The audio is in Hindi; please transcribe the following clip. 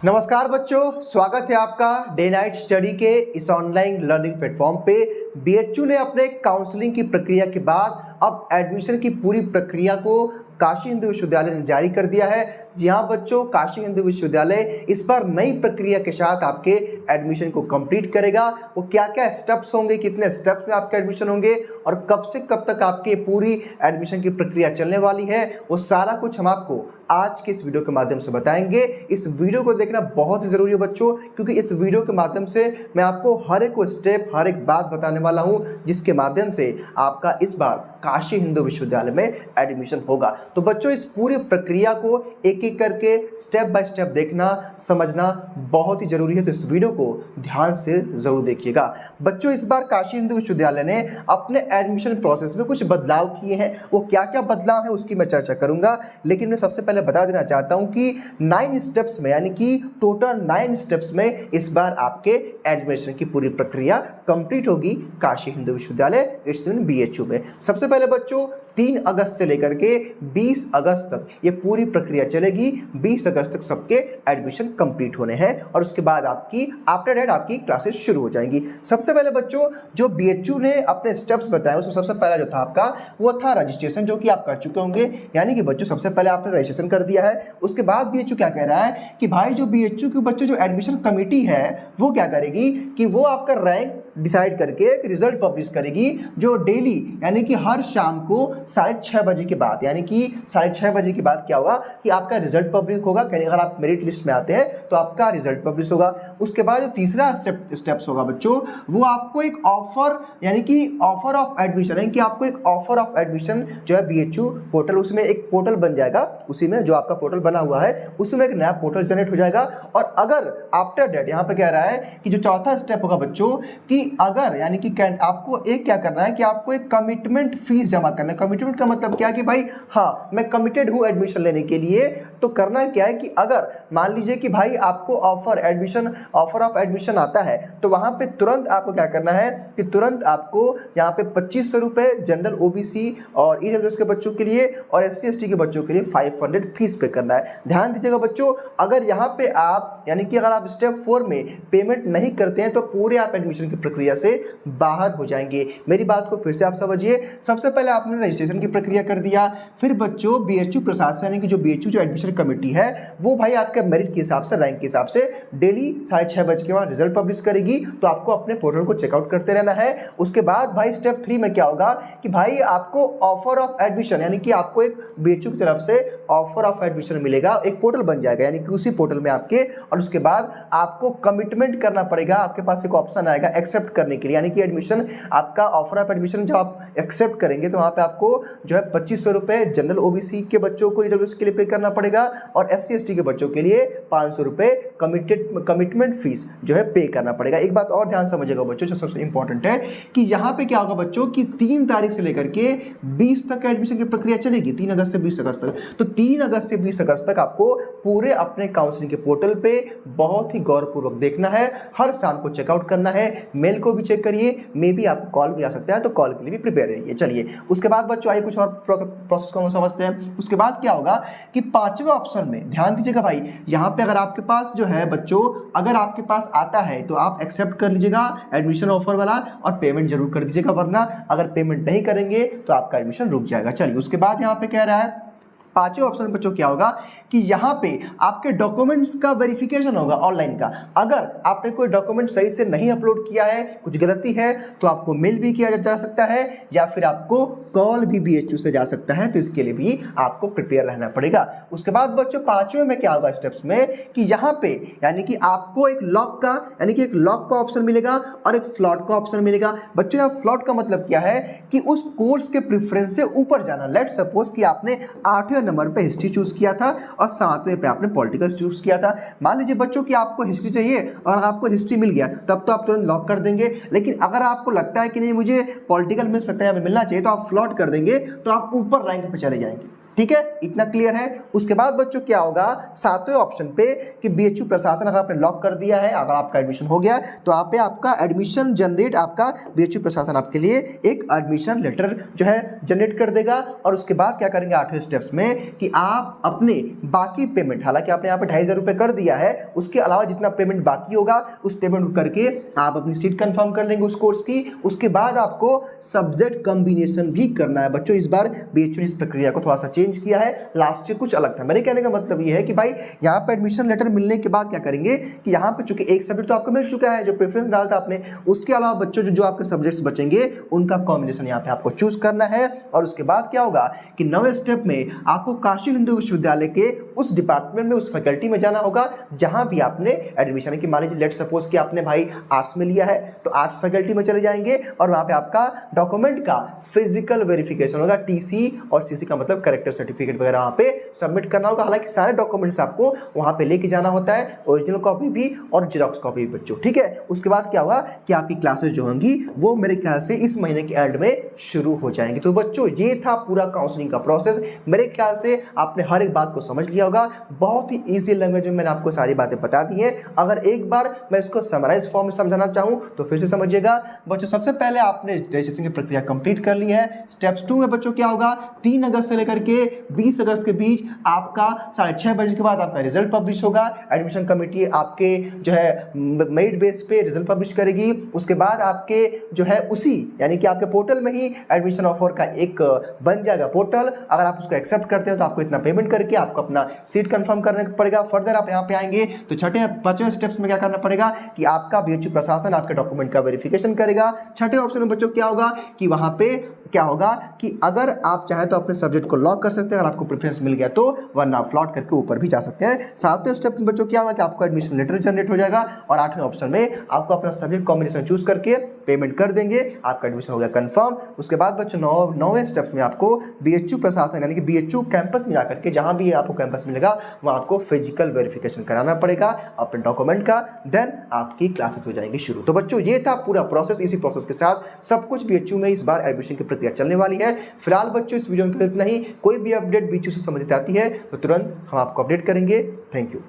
नमस्कार बच्चों, स्वागत है आपका डे नाइट स्टडी के इस ऑनलाइन लर्निंग प्लेटफॉर्म पे। बीएचयू ने अपने काउंसलिंग की प्रक्रिया के बाद अब एडमिशन की पूरी प्रक्रिया को काशी हिंदू विश्वविद्यालय ने जारी कर दिया है। जी हाँ बच्चों, काशी हिंदू विश्वविद्यालय इस बार नई प्रक्रिया के साथ आपके एडमिशन को कंप्लीट करेगा। वो क्या क्या स्टेप्स होंगे, कितने स्टेप्स में आपके एडमिशन होंगे और कब से कब तक आपकी पूरी एडमिशन की प्रक्रिया चलने वाली है, वो सारा कुछ हम आपको आज के इस वीडियो के माध्यम से बताएंगे। इस वीडियो को देखना बहुत ही ज़रूरी है बच्चों, क्योंकि इस वीडियो के माध्यम से मैं आपको हर एक स्टेप, हर एक बात बताने वाला हूँ, जिसके माध्यम से आपका इस बार काशी हिंदू विश्वविद्यालय में एडमिशन होगा। तो बच्चों, इस पूरी प्रक्रिया को एक एक करके स्टेप बाय स्टेप देखना, समझना बहुत ही जरूरी है। तो इस वीडियो को ध्यान से जरूर देखिएगा। बच्चों, इस बार काशी हिंदू विश्वविद्यालय ने अपने एडमिशन प्रोसेस में कुछ बदलाव किए हैं। वो क्या क्या बदलाव है उसकी मैं चर्चा करूंगा, लेकिन मैं सबसे पहले बता देना चाहता हूं कि 9 स्टेप्स में, यानी कि टोटल 9 स्टेप्स में इस बार आपके एडमिशन की पूरी प्रक्रिया कंप्लीट होगी काशी हिंदू विश्वविद्यालय इट्स इन बीएचयू में। सबसे पहले बच्चों, 3 अगस्त से लेकर के 20 अगस्त तक ये पूरी प्रक्रिया चलेगी। 20 अगस्त तक सबके एडमिशन कंप्लीट होने हैं और उसके बाद आपकी आफ्टर दैट आपकी क्लासेस शुरू हो जाएंगी। सबसे पहले बच्चों, जो बीएचयू ने अपने स्टेप्स बताए उसमें सबसे पहला जो था आपका, वो था रजिस्ट्रेशन, जो कि आप कर चुके होंगे। यानी कि बच्चों, सबसे पहले आपने रजिस्ट्रेशन कर दिया है। उसके बाद बीएचयू क्या कह रहा है कि भाई, जो बीएचयू के बच्चों जो एडमिशन कमेटी है वो क्या करेगी कि वो आपका रैंक डिसाइड करके एक रिजल्ट पब्लिश करेगी, जो डेली यानी कि हर शाम को 6:30 बजे के बाद, यानी कि 6:30 बजे के बाद क्या होगा कि आपका रिजल्ट पब्लिश होगा। अगर आप मेरिट लिस्ट में आते हैं तो आपका रिजल्ट पब्लिश होगा। उसके बाद जो तीसरा स्टेप्स होगा बच्चों, वो आपको एक ऑफर, यानी कि ऑफर ऑफ एडमिशन, यानी कि आपको एक ऑफर ऑफ एडमिशन जो है बीएचयू पोर्टल, उसमें एक पोर्टल बन जाएगा। उसी में जो आपका पोर्टल बना हुआ है उसमें एक नया पोर्टल जनरेट हो जाएगा। और अगर आफ्टर डेट, यहाँ पे कह रहा है कि जो चौथा स्टेप होगा बच्चों, कि अगर यानी कि आपको एक क्या करना है कि आपको एक कमिटमेंट फीस जमा करना है। कमिटमेंट का मतलब क्या है कि भाई हाँ, मैं कमिटेड हूँ एडमिशन लेने के लिए। तो करना क्या है कि अगर मान लीजिए कि भाई आपको ऑफर ऑफ एडमिशन आता है, तो वहाँ पे तुरंत आपको क्या करना है कि तुरंत आपको यहाँ पे 2500 रुपये जनरल ओबीसी और ईडब्ल्यूएस के बच्चों के लिए और एससी एसटी के बच्चों के लिए 500 फीस पे करना है। ध्यान दीजिएगा बच्चों, अगर यहाँ पे आप, यानी कि अगर आप स्टेप 4 में पेमेंट नहीं करते हैं तो पूरे आप एडमिशन की प्रक्रिया से बाहर हो जाएंगे। मेरी बात को फिर से आप समझिए। सबसे पहले आपने रजिस्ट्रेशन की प्रक्रिया कर दिया, फिर बच्चों बीएचयू प्रशासन, यानी कि जो बीएचयू जो एडमिशन कमेटी है वो भाई आपके मेरिट के हिसाब से, रैंक के हिसाब से डेली 6:30 बजे के बाद रिजल्ट पब्लिश करेगी। तो आपको अपने पोर्टल को चेकआउट करते रहना है। उसके बाद भाई स्टेप 3 में क्या होगा कि भाई आपको ऑफर ऑफ एडमिशन, यानी कि आपको एक बीएचयू की तरफ से ऑफर ऑफ एडमिशन मिलेगा, एक पोर्टल बन जाएगा, यानी कि उसी पोर्टल में आपके, और उसके बाद आपको कमिटमेंट करना पड़ेगा। आपके पास एक ऑप्शन आएगा एक्सेप्ट करने के लिए, यानी कि एडमिशन, आपका ऑफर ऑफ एडमिशन जब आप एक्सेप्ट करेंगे तो वहाँ पे आपको जो है 2500 रुपये जनरल ओबीसी के बच्चों को ईडब्ल्यूएस के लिए पे करना पड़ेगा और एससी एसटी के बच्चों के लिए 500 रुपये कमिटमेंट फीस जो है पे करना पड़ेगा। एक बात और ध्यान समझिएगा बच्चों, जो सबसे इंपॉर्टेंट है कि यहाँ पे क्या होगा बच्चों कि 3 तारीख से लेकर के 20 तक एडमिशन की प्रक्रिया चलेगी, 3 अगस्त से 20 अगस्त तक। तो 3 अगस्त से 20 अगस्त तक आपको पूरे अपने काउंसलिंग के पोर्टल पे बहुत ही गौरपूर्वक देखना है। हर शाम को चेकआउट करना है, मेल को भी चेक करिए, मे भी आपको कॉल भी आ सकता है, तो कॉल के लिए भी प्रिपेयर रहिए। चलिए उसके बाद बच्चों आइए कुछ और प्रोसेस को हम समझते हैं। उसके बाद क्या होगा कि 5वें ऑप्शन में ध्यान दीजिएगा भाई, यहाँ पे अगर आपके पास जो है बच्चों, अगर आपके पास आता है तो आप एक्सेप्ट कर लीजिएगा एडमिशन ऑफर वाला और पेमेंट जरूर कर दीजिएगा, वरना अगर पेमेंट नहीं करेंगे तो आपका एडमिशन रुक जाएगा। चलिए उसके बाद यहाँ पे कह रहा है 5वें ऑप्शन बच्चों क्या होगा कि यहाँ पे आपके डॉक्यूमेंट्स का वेरिफिकेशन होगा ऑनलाइन का। अगर आपने कोई डॉक्यूमेंट सही से नहीं अपलोड किया है, कुछ गलती है, तो आपको मेल भी किया जा सकता है या फिर आपको कॉल भी बीएचयू से जा सकता है। तो इसके लिए भी आपको प्रिपेयर रहना पड़ेगा। उसके बाद बच्चों 5वें में क्या होगा स्टेप्स में कि यहाँ पे यानी कि आपको एक लॉक का, यानी कि एक लॉक का ऑप्शन मिलेगा और एक फ्लॉट का ऑप्शन मिलेगा। बच्चों यहाँ फ्लॉट का मतलब क्या है कि उस कोर्स के प्रेफरेंस से ऊपर जाना। लेट सपोज कि आपने 8वें नंबर पे हिस्ट्री चूज किया था और 7वें पे आपने पॉलिटिकल चूज किया था। मान लीजिए बच्चों कि आपको हिस्ट्री चाहिए और आपको हिस्ट्री मिल गया, तब तो आप तुरंत लॉक कर देंगे। लेकिन अगर आपको लगता है कि नहीं मुझे पॉलिटिकल मिल सकता है या मिलना चाहिए, तो आप फ्लॉट कर देंगे, तो आप ऊपर रैंक पे चले जाएंगे। ठीक है, इतना क्लियर है। उसके बाद बच्चों क्या होगा 7वें ऑप्शन पे कि बीएचयू प्रशासन अगर आपने लॉक कर दिया है, अगर आपका एडमिशन हो गया तो यहाँ पे आपका एडमिशन जनरेट, आपका बीएचयू प्रशासन आपके लिए एक एडमिशन लेटर जो है जनरेट कर देगा। और उसके बाद क्या करेंगे 8वें स्टेप्स में कि आप अपने बाकी पेमेंट, हालांकि आपने यहाँ पे 2500 रुपये कर दिया है, उसके अलावा जितना पेमेंट बाकी होगा उस पेमेंट को करके आप अपनी सीट कंफर्म कर लेंगे उस कोर्स की। उसके बाद आपको सब्जेक्ट कॉम्बिनेशन भी करना है बच्चों। इस बार बीएचयू ने इस प्रक्रिया को थोड़ा सा चेंज किया है, लास्ट से कुछ अलग था। मेरे कहने का मतलब ये है कि भाई यहाँ पे एडमिशन लेटर मिलने के बाद क्या करेंगे कि यहाँ पे चूंकि एक सब्जेक्ट तो आपको मिल चुका है जो प्रेफरेंस डाला था आपने, उसके अलावा बच्चों जो आपके सब्जेक्ट्स बचेंगे उनका कॉम्बिनेशन यहाँ पे आपको चूज करना है। और उसके बाद क्या होगा कि 9वें स्टेप में आपको काशी हिंदू विश्वविद्यालय के उस डिपार्टमेंट में, उस फैकल्टी में जाना होगा जहां भी आपने एडमिशन की, मान लीजिए लेट सपोज कि आपने भाई आर्ट्स में लिया है तो आर्ट्स फैकल्टी में चले जाएंगे और वहां पे आपका डॉक्यूमेंट का फिजिकल वेरिफिकेशन होगा, टीसी और सीसी का मतलब कैरेक्टर सर्टिफिकेट वगैरह वहां पे सबमिट करना होगा। हालांकि सारे डॉक्यूमेंट्स आपको वहां पे लेके जाना होता है, ओरिजिनल कॉपी भी और जेरॉक्स कॉपी भी बच्चों, ठीक है। उसके बाद क्या होगा कि आपकी क्लासेस जो होंगी वो मेरे ख्याल से इस महीने के एंड में शुरू हो जाएंगे। तो बच्चों ये था पूरा काउंसलिंग का प्रोसेस। मेरे ख्याल से आपने हर एक बात को समझ लिया होगा, बहुत ही ईजी लैंग्वेज में मैंने आपको सारी बातें बता दी हैं। अगर एक बार मैं इसको समराइज फॉर्म में समझाना चाहूँ तो फिर से समझिएगा बच्चों। सबसे पहले आपने रजिस्ट्रेशन की प्रक्रिया कंप्लीट कर ली है। स्टेप्स 2 में बच्चों क्या होगा, 3 अगस्त से लेकर के 20 अगस्त के बीच आपका 6:30 बजे के बाद आपका रिजल्ट पब्लिश होगा। एडमिशन कमेटी आपके जो है मेरिट बेस पे रिजल्ट पब्लिश करेगी। उसके बाद आपके जो है उसी यानी कि आपके पोर्टल में ही एडमिशन ऑफर का एक बन जाएगा पोर्टल। अगर आप उसको एक्सेप्ट करते हो तो आपको इतना पेमेंट करके आपको अपना सीट कंफर्म करना पड़ेगा। फर्दर आप यहाँ पे आएंगे तो 5वें स्टेप्स में क्या करना पड़ेगा कि आपका बीएचयू प्रशासन आपके डॉक्यूमेंट का वेरिफिकेशन करेगा। 6ठे ऑप्शन में बच्चों क्या होगा कि वहां पे क्या होगा कि अगर आप चाहें तो अपने सब्जेक्ट को लॉक कर सकते हैं, अगर आपको प्रेफरेंस मिल गया तो, वरना फ्लॉट करके ऊपर भी जा सकते हैं। 7वें स्टेप में बच्चों क्या होगा कि आपको एडमिशन लेटर जनरेट हो जाएगा और 8वें ऑप्शन में आपको अपना सब्जेक्ट कॉम्बिनेशन चूज करके पेमेंट कर देंगे, आपका एडमिशन हो गया कंफर्म। उसके बाद बच्चों 9वें स्टेप्स में आपको बीएचयू प्रशासन यानी कि बीएचयू कैंपस में जाकर के, जहां भी आपको कैंपस मिलेगा वहां आपको फिजिकल वेरिफिकेशन कराना पड़ेगा अपने डॉक्यूमेंट का, देन आपकी क्लासेस हो जाएंगी शुरू। तो बच्चों ये था पूरा प्रोसेस। इसी प्रोसेस के साथ सब कुछ बीएचयू में इस बार एडमिशन की प्रक्रिया चलने वाली है। फिलहाल बच्चों इस वीडियो में इतना ही। कोई भी अपडेट बीएचयू से संबंधित आती है तो तुरंत हम आपको अपडेट करेंगे। Thank you.